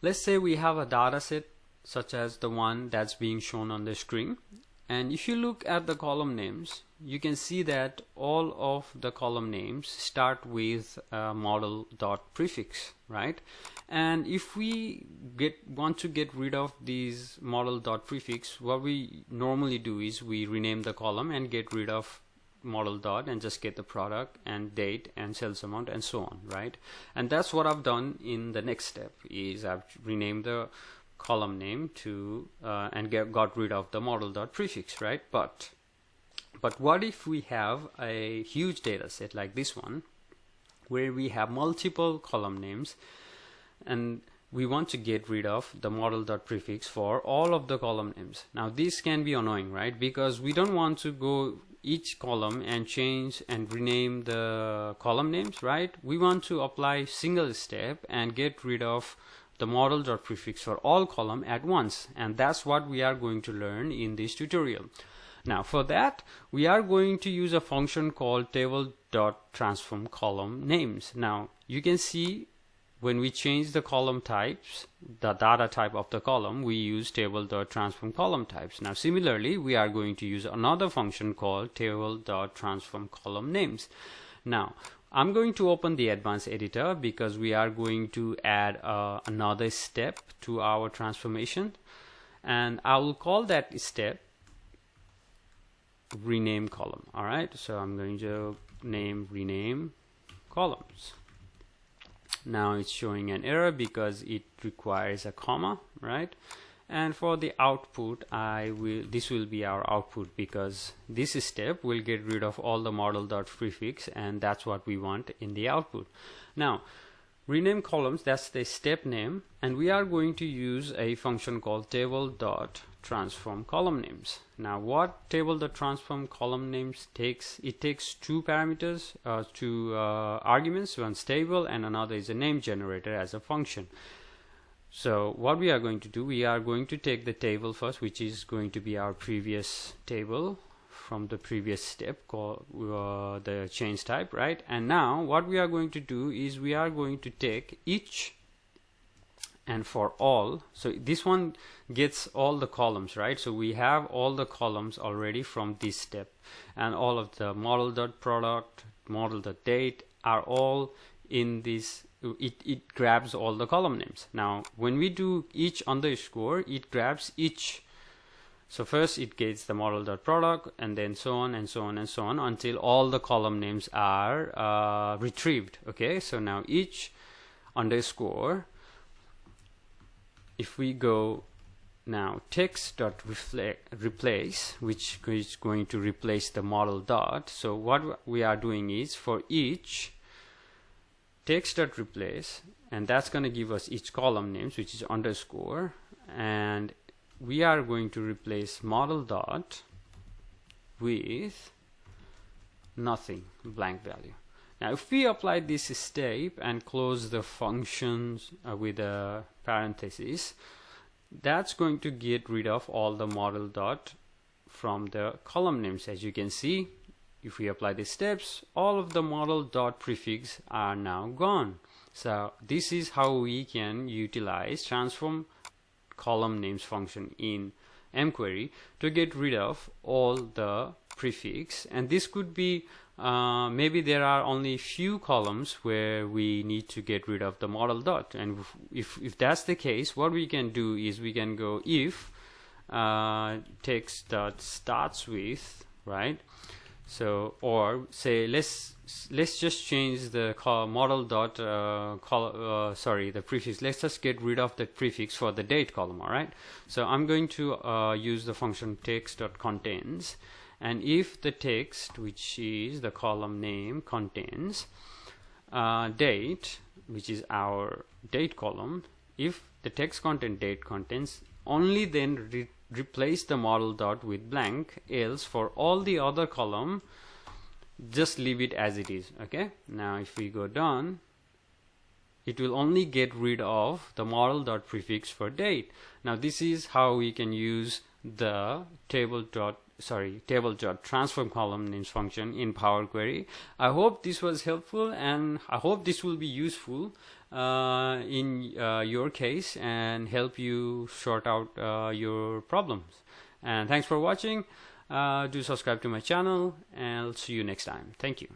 let's say we have a data set such as the one that's being shown on the screen, and if you look at the column names, you can see that all of the column names start with model dot prefix, right? And if we want to get rid of these model dot prefix, what we normally do is we rename the column and get rid of model dot and just get the product and date and sales amount and so on, right? And that's what I've done in the next step, is I've renamed the column name to and got rid of the model dot prefix, right? But what if we have a huge data set like this one, where we have multiple column names, and we want to get rid of the model dot prefix for all of the column names? Now this can be annoying, right? Because we don't want to go each column and change and rename the column names, right? We want to apply single step and get rid of the model dot prefix for all column at once, and that's what we are going to learn in this tutorial. Now for that, we are going to use a function called Table.TransformColumnNames. Now you can see when we change the column types, the data type of the column, we use Table.TransformColumnTypes. Now similarly, we are going to use another function called Table.TransformColumnNames. Now I'm going to open the advanced editor because we are going to add another step to our transformation, and I will call that step rename column. All right, so I'm going to name rename columns. Now it's showing an error because it requires a comma, right? And for the output, this will be our output, because this step will get rid of all the model dot prefix, and that's what we want in the output. Now rename columns, that's the step name, and we are going to use a function called Table.TransformColumnNames. Now what Table.TransformColumnNames takes, it takes two parameters, two arguments. One's table and another is a name generator as a function. So what we are going to do, we are going to take the table first, which is going to be our previous table from the previous step called the change type, right? And now what we are going to do is we are going to take each and for all. So this one gets all the columns, right? So we have all the columns already from this step, and all of the model dot product, model dot date are all in this. It grabs all the column names. Now when we do each underscore, it grabs each. So first it gets the model dot product, and then so on and so on and so on until all the column names are retrieved. Okay, so now each underscore, if we go now text dot replace, which is going to replace the model dot. So what we are doing is for each text dot replace, and that's going to give us each column names, which is underscore, and we are going to replace model dot with nothing, blank value. Now if we apply this step and close the functions with a parenthesis, that's going to get rid of all the model dot from the column names. As you can see, if we apply the steps, all of the model dot prefix are now gone. So this is how we can utilize transform column names function in mQuery to get rid of all the prefix. And this could be maybe there are only few columns where we need to get rid of the model dot, and if that's the case, what we can do is we can go if text dot starts with, right? So, or say let's just change the model dot the prefix. Let's just get rid of the prefix for the date column. All right, so I'm going to use the function text dot contains, and if the text, which is the column name, contains date, which is our date column, if the text content date contains, only then replace the model dot with blank, else for all the other column just leave it as it is. Okay, now if we go down, it will only get rid of the model dot prefix for date. Now this is how we can use the Table.TransformColumnNames function in Power Query. I hope this was helpful, and I hope this will be useful. in your case and help you sort out your problems. And thanks for watching. Do subscribe to my channel, and I'll see you next time. Thank you.